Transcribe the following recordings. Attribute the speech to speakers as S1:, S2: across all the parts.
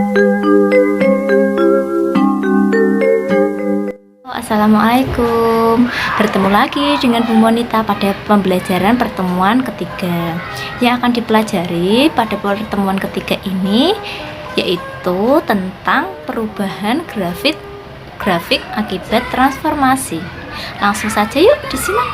S1: Assalamualaikum, bertemu lagi dengan Bu Monita pada pembelajaran pertemuan ketiga. Yang akan dipelajari pada pertemuan ketiga ini yaitu tentang perubahan grafik akibat transformasi. Langsung saja yuk disimak.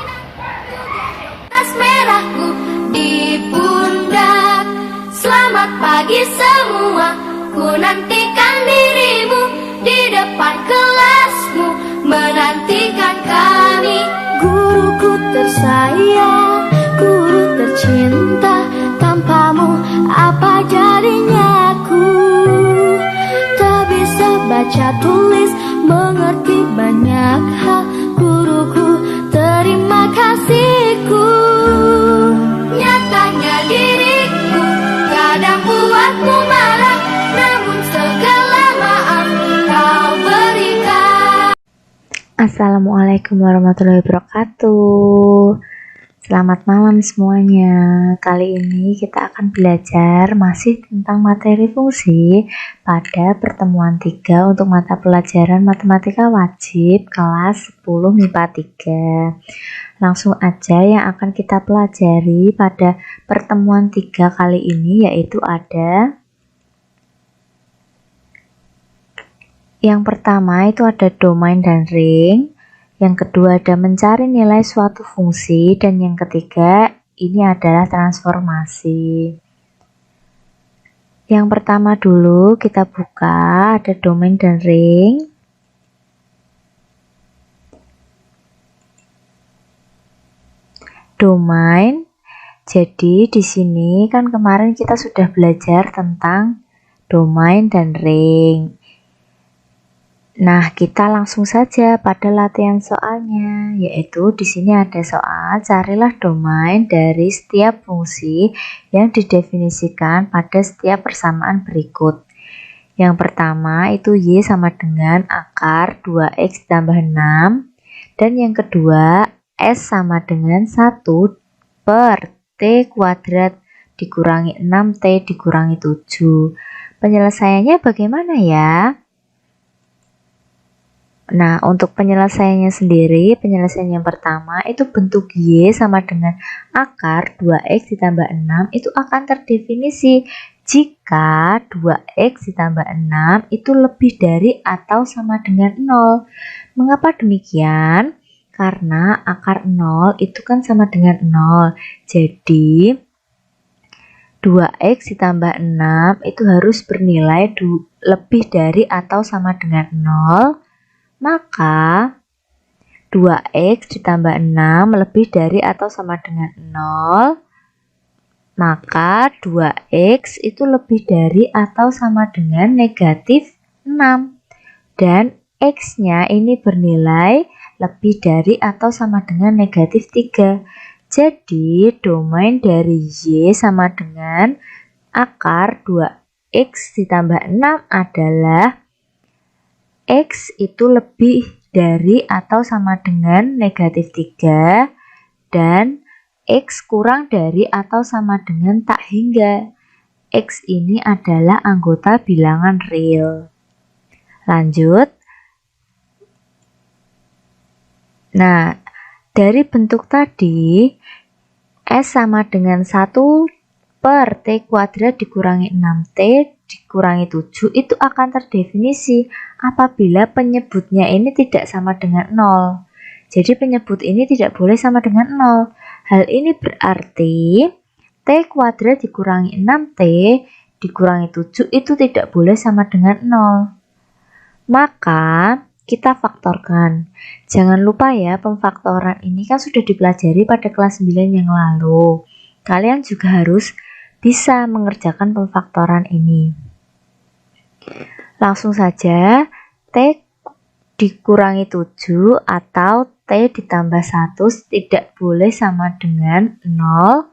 S2: Tas merahku di pundak, selamat pagi semua, ku nantikan dirimu di depan kelasmu, menantikan kami. Guruku tersayang, guru tercinta, tanpamu apa jadinya aku? Tak bisa baca tulis, mengerti banyak hal, guruku terima kasihku. Nyatanya diriku kadang buatmu marah, namun segala maaf kau berikan.
S1: Assalamualaikum warahmatullahi wabarakatuh. Selamat malam semuanya. Kali ini kita akan belajar masih tentang materi fungsi pada pertemuan 3 untuk mata pelajaran matematika wajib kelas 10 MIPA 3. Langsung aja yang akan kita pelajari pada pertemuan 3 kali ini yaitu ada yang pertama itu ada domain dan ring. Yang kedua ada mencari nilai suatu fungsi, dan yang ketiga ini adalah transformasi. Yang pertama dulu kita buka, ada domain dan ring. Domain. Jadi di sini kan kemarin kita sudah belajar tentang domain dan ring. Nah, kita langsung saja pada latihan soalnya, yaitu di sini ada soal carilah domain dari setiap fungsi yang didefinisikan pada setiap persamaan berikut. Yang pertama itu Y sama dengan akar 2X tambah 6, dan yang kedua S sama dengan 1 per T kuadrat dikurangi 6T dikurangi 7. Penyelesaiannya bagaimana ya? Nah, untuk penyelesaiannya sendiri, penyelesaian yang pertama itu bentuk Y sama dengan akar 2X ditambah 6 itu akan terdefinisi jika 2X ditambah 6 itu lebih dari atau sama dengan 0. Mengapa demikian? Karena akar 0 itu kan sama dengan 0. Jadi 2X ditambah 6 itu harus bernilai lebih dari atau sama dengan 0. Maka 2X ditambah 6 lebih dari atau sama dengan 0. Maka 2X itu lebih dari atau sama dengan negatif 6. Dan X-nya ini bernilai lebih dari atau sama dengan negatif 3. Jadi domain dari Y sama dengan akar 2X ditambah 6 adalah X itu lebih dari atau sama dengan negatif 3 dan X kurang dari atau sama dengan tak hingga. X ini adalah anggota bilangan real. Lanjut. Nah, dari bentuk tadi S sama dengan 1 per T kuadrat dikurangi 6T dikurangi 7 itu akan terdefinisi apabila penyebutnya ini tidak sama dengan 0. Jadi penyebut ini tidak boleh sama dengan 0. Hal ini berarti T kuadrat dikurangi 6T dikurangi 7 itu tidak boleh sama dengan 0. Maka kita faktorkan. Jangan lupa ya, pemfaktoran ini kan sudah dipelajari pada kelas 9 yang lalu. Kalian juga harus bisa mengerjakan pemfaktoran ini. Langsung saja, T dikurangi 7 atau T ditambah 1 tidak boleh sama dengan 0.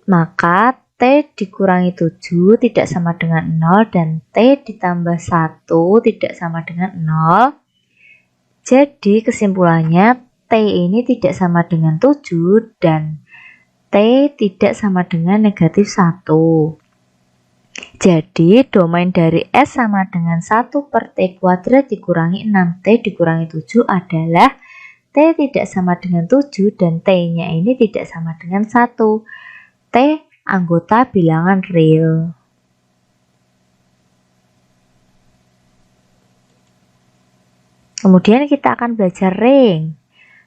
S1: Maka T dikurangi 7 tidak sama dengan 0 dan T ditambah 1 tidak sama dengan 0. Jadi kesimpulannya T ini tidak sama dengan 7 dan T tidak sama dengan negatif 1. Jadi domain dari S sama dengan 1 per T kuadrat dikurangi 6T dikurangi 7 adalah T tidak sama dengan 7 dan T-nya ini tidak sama dengan 1. T anggota bilangan real. Kemudian kita akan belajar ring.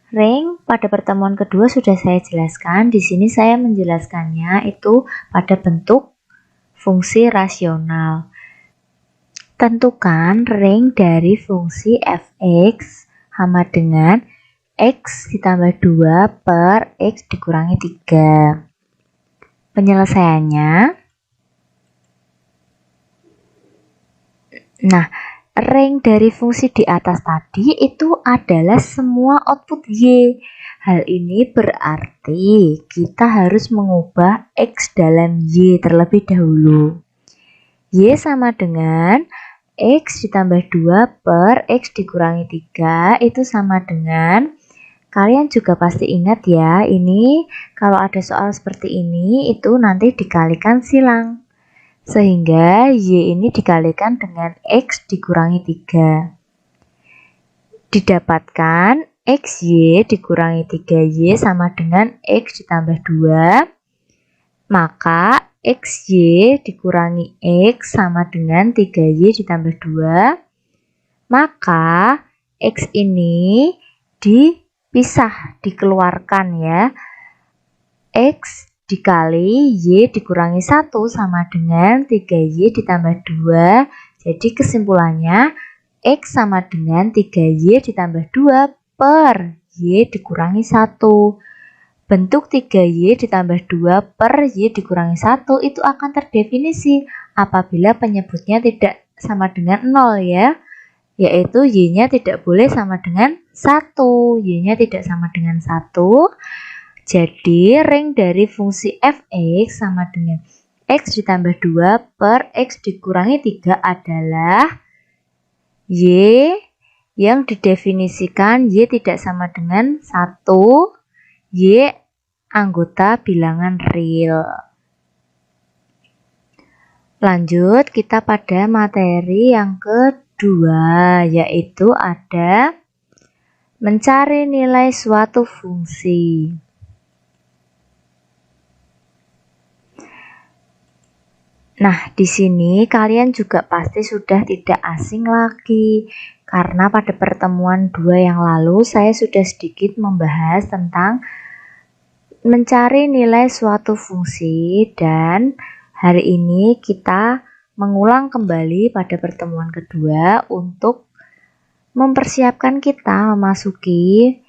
S1: Ring pada pertemuan kedua sudah saya jelaskan. Di sini saya menjelaskannya itu pada bentuk fungsi rasional. Tentukan ring dari fungsi f(x) sama dengan x ditambah 2 per x dikurangi 3. Penyelesaiannya, nah, ring dari fungsi di atas tadi itu adalah semua output y. Hal ini berarti kita harus mengubah x dalam y terlebih dahulu. Y sama dengan x ditambah 2 per x dikurangi 3 itu sama dengan, kalian juga pasti ingat ya, ini kalau ada soal seperti ini itu nanti dikalikan silang. Sehingga y ini dikalikan dengan x dikurangi 3. Didapatkan xy dikurangi 3y sama dengan x ditambah 2. Maka xy dikurangi x sama dengan 3y ditambah 2. Maka x ini dipisah, dikeluarkan ya. X dikali y dikurangi 1 sama dengan 3y ditambah 2. Jadi kesimpulannya x sama dengan 3y ditambah 2 per y dikurangi 1. Bentuk 3y ditambah 2 per y dikurangi 1 itu akan terdefinisi apabila penyebutnya tidak sama dengan 0 ya. Yaitu y-nya tidak boleh sama dengan 1. Y-nya tidak sama dengan 1. Jadi ring dari fungsi f(x) sama dengan x ditambah 2 per x dikurangi 3 adalah y yang didefinisikan y tidak sama dengan 1, y anggota bilangan real. Lanjut kita pada materi yang kedua, yaitu ada mencari nilai suatu fungsi. Nah, di sini kalian juga pasti sudah tidak asing lagi, karena pada pertemuan 2 yang lalu saya sudah sedikit membahas tentang mencari nilai suatu fungsi, dan hari ini kita mengulang kembali pada pertemuan kedua untuk mempersiapkan kita memasuki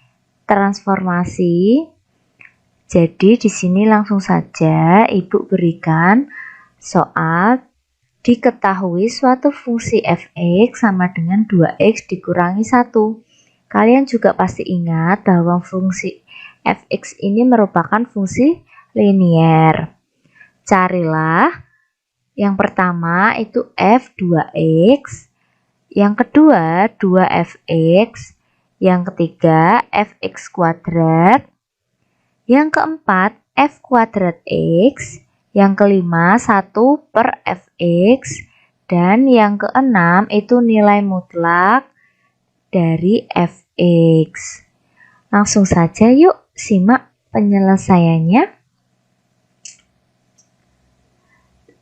S1: transformasi. Jadi di sini langsung saja Ibu berikan soal diketahui suatu fungsi f(x) sama dengan 2x dikurangi 1. Kalian juga pasti ingat bahwa fungsi f(x) ini merupakan fungsi linier. Carilah yang pertama itu f(2x), yang kedua 2f(x), yang ketiga f(x kuadrat), yang keempat f kuadrat x, yang kelima 1 per fx, dan yang keenam itu nilai mutlak dari fx. Langsung saja yuk simak penyelesaiannya.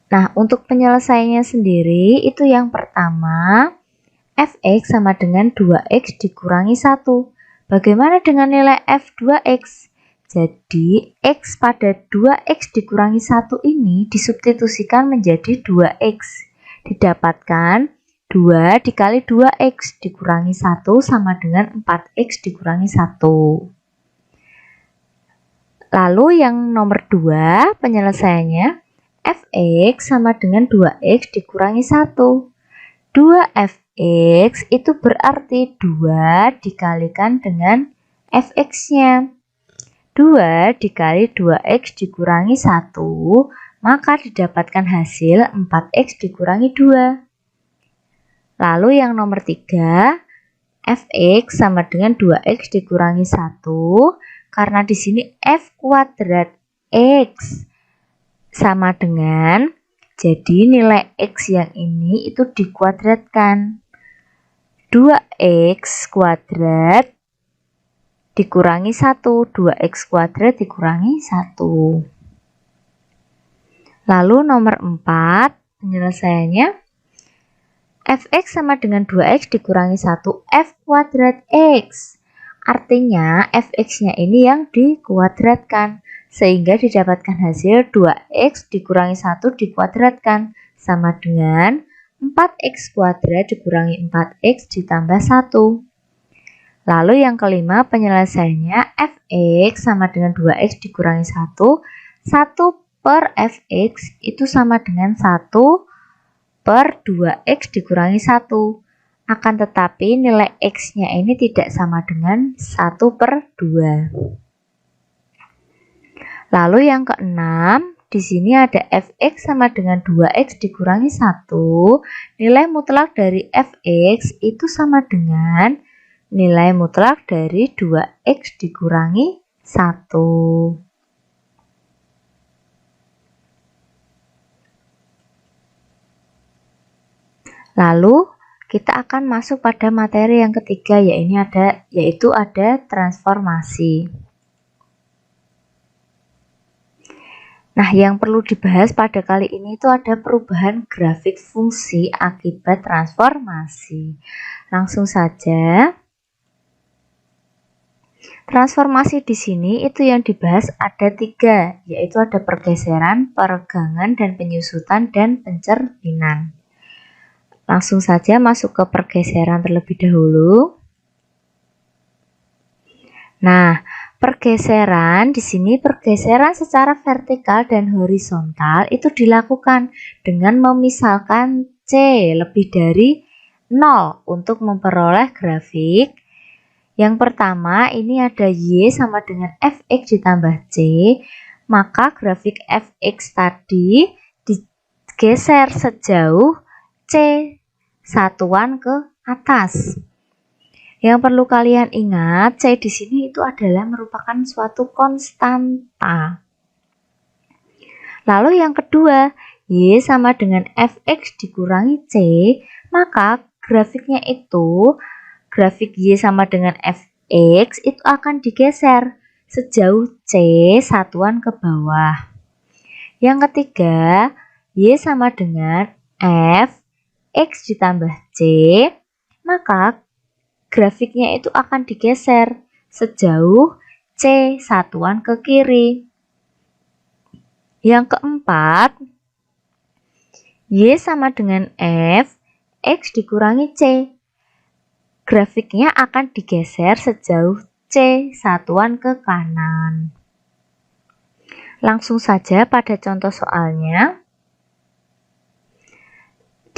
S1: Nah, untuk penyelesaiannya sendiri itu yang pertama fx sama dengan 2x dikurangi 1. Bagaimana dengan nilai f2x? Jadi, x pada 2x dikurangi 1 ini disubstitusikan menjadi 2x. Didapatkan 2 dikali 2x dikurangi 1 sama dengan 4x dikurangi 1. Lalu yang nomor 2 penyelesaiannya, fx sama dengan 2x dikurangi 1. 2fx itu berarti 2 dikalikan dengan fx-nya. 2 dikali 2x dikurangi 1, maka didapatkan hasil 4x dikurangi 2. Lalu yang nomor 3, fx sama dengan 2x dikurangi 1, karena di sini f kuadrat x sama dengan Jadi nilai X yang ini itu dikuadratkan. 2X kuadrat dikurangi 1. 2X kuadrat dikurangi 1. Lalu nomor 4, penyelesaiannya. Fx sama dengan 2x dikurangi 1 f kuadrat x. Artinya fx-nya ini yang dikuadratkan, sehingga didapatkan hasil 2x dikurangi 1 dikuadratkan sama dengan 4x kuadrat dikurangi 4x ditambah 1. Lalu yang kelima, penyelesaiannya fx sama dengan 2x dikurangi 1. 1 per fx itu sama dengan 1 per 2x dikurangi 1. Akan tetapi nilai x-nya ini tidak sama dengan 1 per 2. Lalu yang keenam, di sini ada fx sama dengan 2x dikurangi 1. Nilai mutlak dari fx itu sama dengan nilai mutlak dari 2x dikurangi 1. Lalu kita akan masuk pada materi yang ketiga, yaitu ada transformasi. Nah, yang perlu dibahas pada kali ini itu ada perubahan grafik fungsi akibat transformasi. Langsung saja. Transformasi di sini itu yang dibahas ada 3, yaitu ada pergeseran, peregangan, dan penyusutan dan pencerminan. Langsung saja masuk ke pergeseran terlebih dahulu. Nah, pergeseran di sini pergeseran secara vertikal dan horizontal itu dilakukan dengan memisahkan C lebih dari 0 untuk memperoleh grafik. Yang pertama ini ada Y sama dengan Fx ditambah C, maka grafik Fx tadi digeser sejauh C satuan ke atas. Yang perlu kalian ingat, C di sini itu adalah merupakan suatu konstanta. Lalu yang kedua, Y sama dengan Fx dikurangi C, maka grafiknya itu, grafik Y sama dengan Fx itu akan digeser sejauh C satuan ke bawah. Yang ketiga, Y sama dengan F X ditambah C, maka grafiknya itu akan digeser sejauh C satuan ke kiri. Yang keempat, Y sama dengan F X dikurangi C, grafiknya akan digeser sejauh C satuan ke kanan. Langsung saja pada contoh soalnya.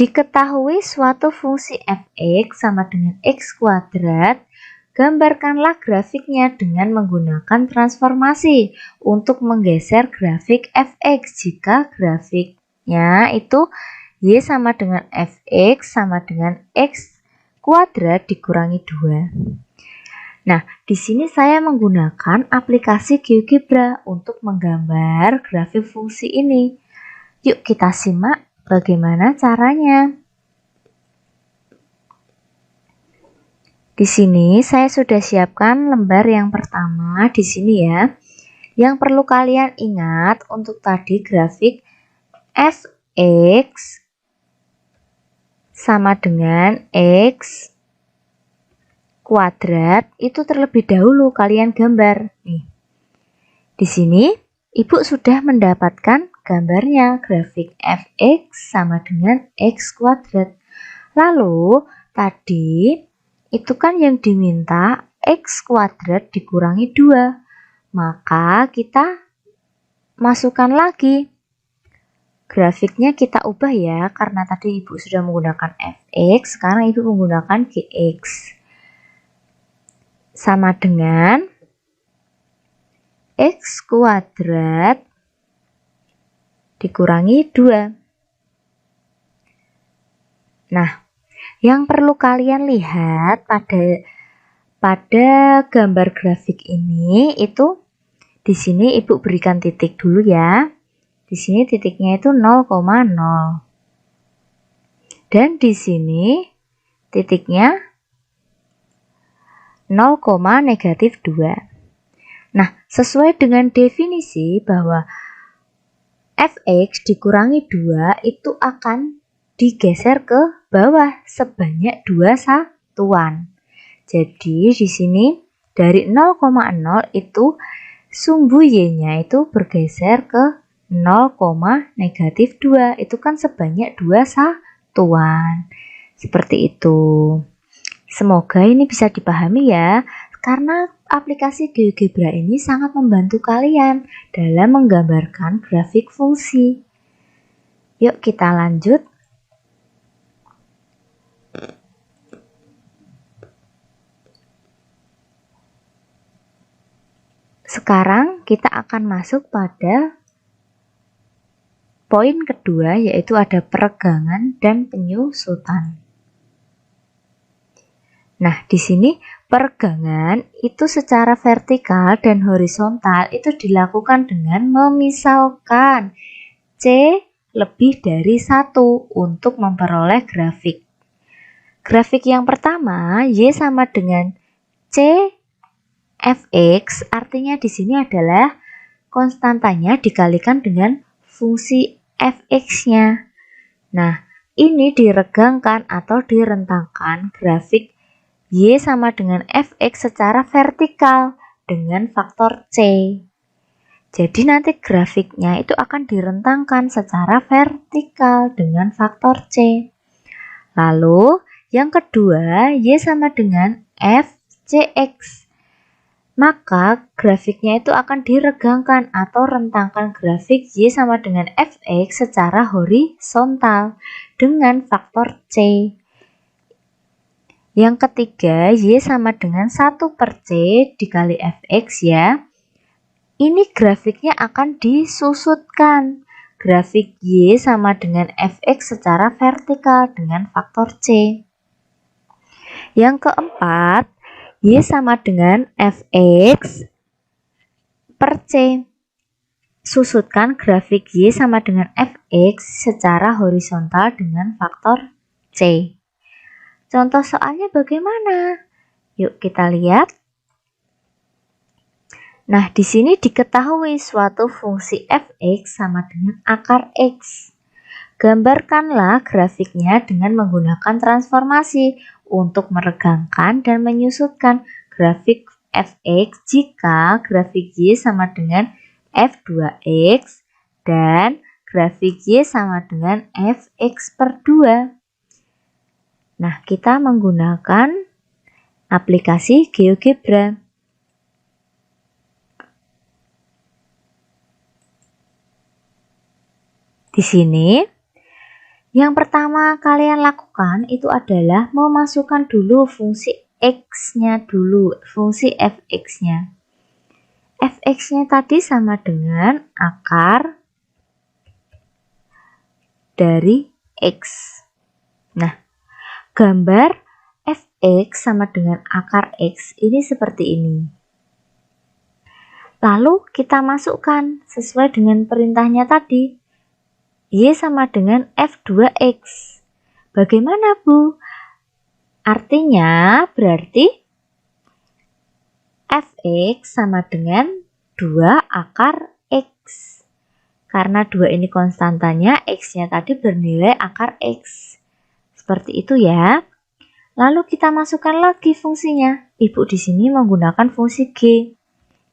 S1: Diketahui suatu fungsi fx sama dengan x kuadrat, gambarkanlah grafiknya dengan menggunakan transformasi untuk menggeser grafik fx jika grafiknya itu y sama dengan fx sama dengan x kuadrat dikurangi 2. Nah, di sini saya menggunakan aplikasi GeoGebra untuk menggambar grafik fungsi ini. Yuk kita simak bagaimana caranya. Di sini saya sudah siapkan lembar yang pertama di sini ya. Yang perlu kalian ingat untuk tadi grafik fx sama dengan x kuadrat itu terlebih dahulu kalian gambar. Nih. Di sini Ibu sudah mendapatkan gambarnya, grafik fx sama dengan x kuadrat. Lalu tadi itu kan yang diminta x kuadrat dikurangi 2. Maka kita masukkan lagi. Grafiknya kita ubah ya, karena tadi Ibu sudah menggunakan fx, sekarang Ibu menggunakan gx. Sama dengan x kuadrat dikurangi 2. Nah, yang perlu kalian lihat pada gambar grafik ini itu di sini Ibu berikan titik dulu ya. Di sini titiknya itu 0,0. Dan di sini titiknya 0,-2. Nah, sesuai dengan definisi bahwa fx dikurangi 2 itu akan digeser ke bawah sebanyak 2 satuan. Jadi di sini dari 0,0 itu sumbu y-nya itu bergeser ke 0,-2. Itu kan sebanyak 2 satuan. Seperti itu. Semoga ini bisa dipahami ya, karena aplikasi GeoGebra ini sangat membantu kalian dalam menggambarkan grafik fungsi. Yuk kita lanjut. Sekarang kita akan masuk pada poin kedua, yaitu ada peregangan dan penyusutan. Nah, di sini peregangan itu secara vertikal dan horizontal itu dilakukan dengan memisalkan C lebih dari 1 untuk memperoleh grafik. Grafik yang pertama, Y sama dengan C fx, artinya di sini adalah konstantanya dikalikan dengan fungsi fx-nya. Nah, ini diregangkan atau direntangkan grafik Y sama dengan fx secara vertikal dengan faktor C. Jadi nanti grafiknya itu akan direntangkan secara vertikal dengan faktor C. Lalu yang kedua, Y sama dengan fcx. Maka grafiknya itu akan diregangkan atau rentangkan grafik Y sama dengan fx secara horizontal dengan faktor C. Yang ketiga, Y sama dengan 1/C dikali fx ya. Ini grafiknya akan disusutkan. Grafik Y sama dengan fx secara vertikal dengan faktor C. Yang keempat, Y sama dengan fx per C. Susutkan grafik Y sama dengan fx secara horizontal dengan faktor C. Contoh soalnya bagaimana? Yuk kita lihat. Nah, di sini diketahui suatu fungsi fx sama dengan akar x. Gambarkanlah grafiknya dengan menggunakan transformasi untuk meregangkan dan menyusutkan grafik fx jika grafik y sama dengan f2x dan grafik y sama dengan fx per 2. Nah, kita menggunakan aplikasi GeoGebra. Di sini, yang pertama kalian lakukan itu adalah memasukkan dulu fungsi x-nya dulu, fungsi fx-nya. Fx-nya tadi sama dengan akar dari x. Nah, gambar fx sama dengan akar x ini seperti ini. Lalu kita masukkan sesuai dengan perintahnya tadi. Y sama dengan f2x. Bagaimana, Bu? Artinya berarti fx sama dengan 2 akar x. Karena 2 ini konstantanya, x-nya tadi bernilai akar x. Seperti itu ya. Lalu kita masukkan lagi fungsinya. Ibu di sini menggunakan fungsi g.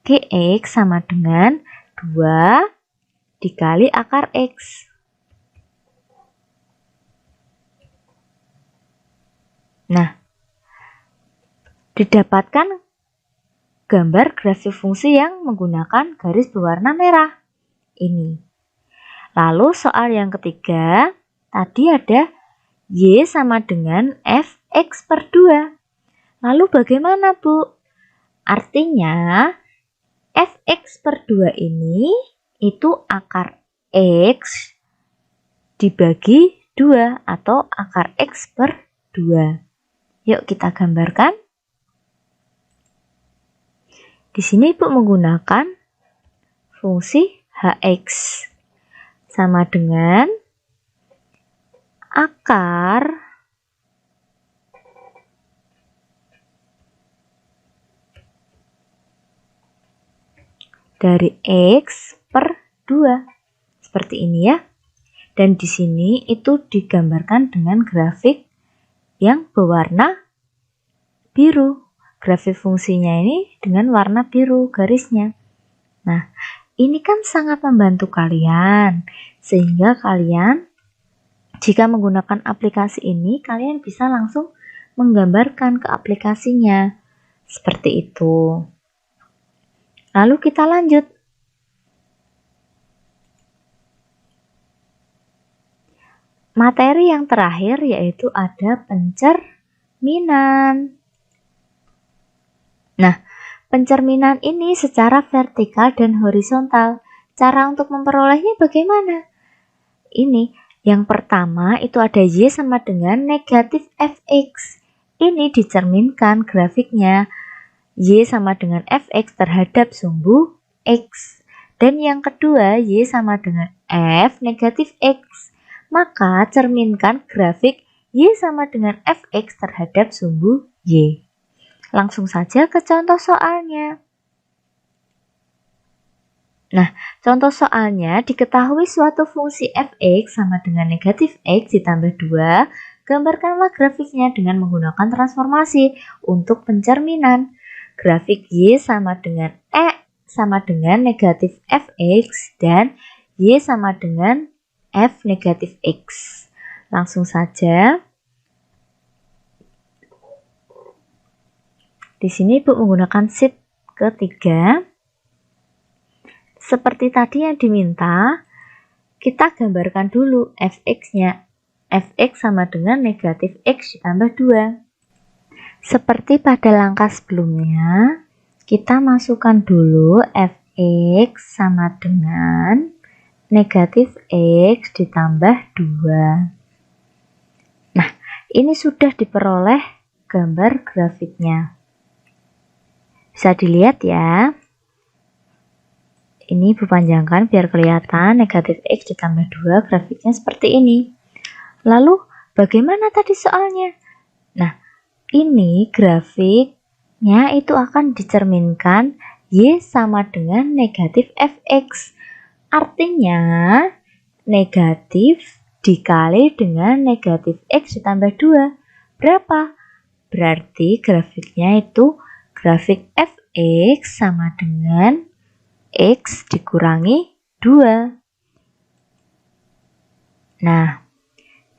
S1: Gx sama dengan 2 dikali akar x. Nah, didapatkan gambar grafik fungsi yang menggunakan garis berwarna merah ini. Lalu soal yang ketiga, tadi ada Y sama dengan fx per 2. Lalu bagaimana, Bu? Artinya fx per 2 ini itu akar x dibagi 2 atau akar x per 2. Yuk kita gambarkan. Di sini Ibu menggunakan fungsi hx. sama dengan akar dari X per 2. Seperti ini ya. Dan di sini itu digambarkan dengan grafik yang berwarna biru. Grafik fungsinya ini dengan warna biru garisnya. Nah, ini kan sangat membantu kalian. Sehingga kalian jika menggunakan aplikasi ini, kalian bisa langsung menggambarkan ke aplikasinya. Seperti itu. Lalu kita lanjut. Materi yang terakhir yaitu ada pencerminan. Nah, pencerminan ini secara vertikal dan horizontal. Cara untuk memperolehnya bagaimana? Ini, yang pertama itu ada Y sama dengan negatif Fx. Ini dicerminkan grafiknya. Y sama dengan Fx terhadap sumbu X. Dan yang kedua, Y sama dengan F negatif X. Maka cerminkan grafik Y sama dengan Fx terhadap sumbu Y. Langsung saja ke contoh soalnya. Nah, contoh soalnya diketahui suatu fungsi Fx sama dengan negatif X ditambah 2. Gambarkanlah grafiknya dengan menggunakan transformasi untuk pencerminan. Grafik Y sama dengan negatif Fx dan Y sama dengan F negatif X. Langsung saja. Di sini Ibu menggunakan sheet ketiga. Seperti tadi yang diminta, kita gambarkan dulu Fx-nya. Fx sama dengan negatif X ditambah 2. Seperti pada langkah sebelumnya, kita masukkan dulu Fx sama dengan negatif X ditambah 2. Nah, ini sudah diperoleh gambar grafiknya. Bisa dilihat ya. Ini Ibu panjangkan biar kelihatan negatif X ditambah 2 grafiknya seperti ini. Lalu bagaimana tadi soalnya? Nah, ini grafiknya itu akan dicerminkan Y sama dengan negatif Fx. Artinya negatif dikali dengan negatif X ditambah 2. Berapa? Berarti grafiknya itu grafik Fx sama dengan X dikurangi 2. Nah,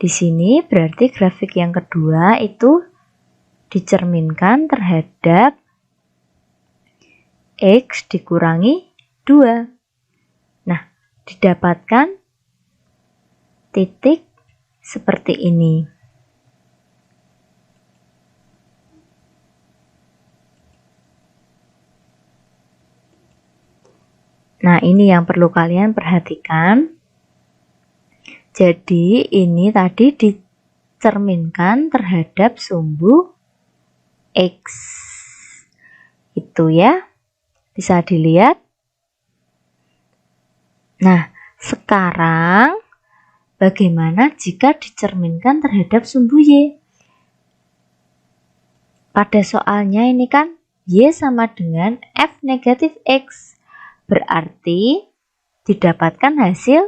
S1: di sini berarti grafik yang kedua itu dicerminkan terhadap X dikurangi 2. Nah, didapatkan titik seperti ini. Nah, ini yang perlu kalian perhatikan. Jadi, ini tadi dicerminkan terhadap sumbu X. Itu ya. Bisa dilihat. Nah, sekarang bagaimana jika dicerminkan terhadap sumbu Y? Pada soalnya ini kan Y sama dengan F negatif X. Berarti didapatkan hasil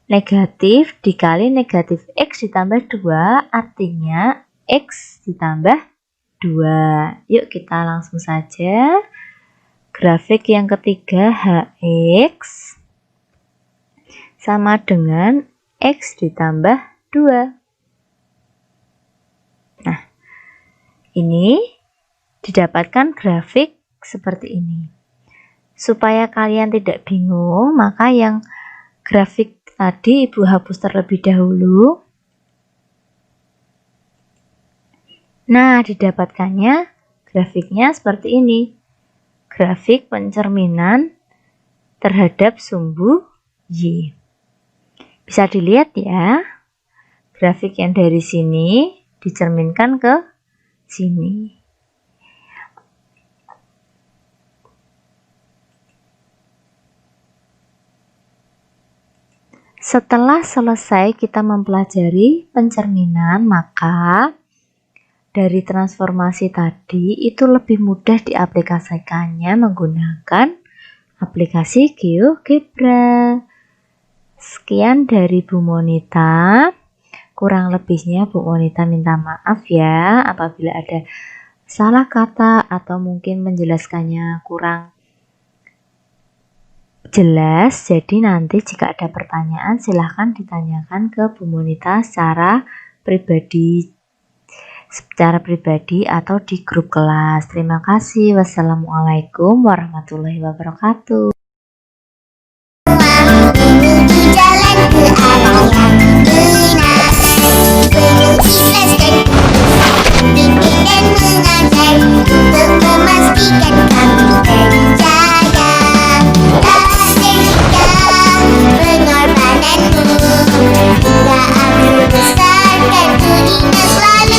S1: negatif dikali negatif X ditambah 2, artinya X ditambah 2. Yuk kita langsung saja. Grafik yang ketiga Hx sama dengan X ditambah 2. Nah, ini didapatkan grafik seperti ini. Supaya kalian tidak bingung, maka yang grafik tadi Ibu hapus terlebih dahulu. Nah, didapatkannya grafiknya seperti ini. Grafik pencerminan terhadap sumbu Y. Bisa dilihat ya, grafik yang dari sini dicerminkan ke sini. Setelah selesai kita mempelajari pencerminan, maka dari transformasi tadi itu lebih mudah diaplikasikannya menggunakan aplikasi GeoGebra. Sekian dari Bu Monita. Kurang lebihnya Bu Monita minta maaf ya apabila ada salah kata atau mungkin menjelaskannya kurang jelas. Jadi nanti jika ada pertanyaan silahkan ditanyakan ke Bu Monita secara pribadi atau di grup kelas. Terima kasih. Wassalamualaikum warahmatullahi wabarakatuh.
S2: Menuju jalan ke arah yang benar, penuh ikhlas dan bimbing dan mengajar untuk memastikan kami terjaga. Tak sia-sia pengorbananmu hingga aku besar dan ku ingat selalu.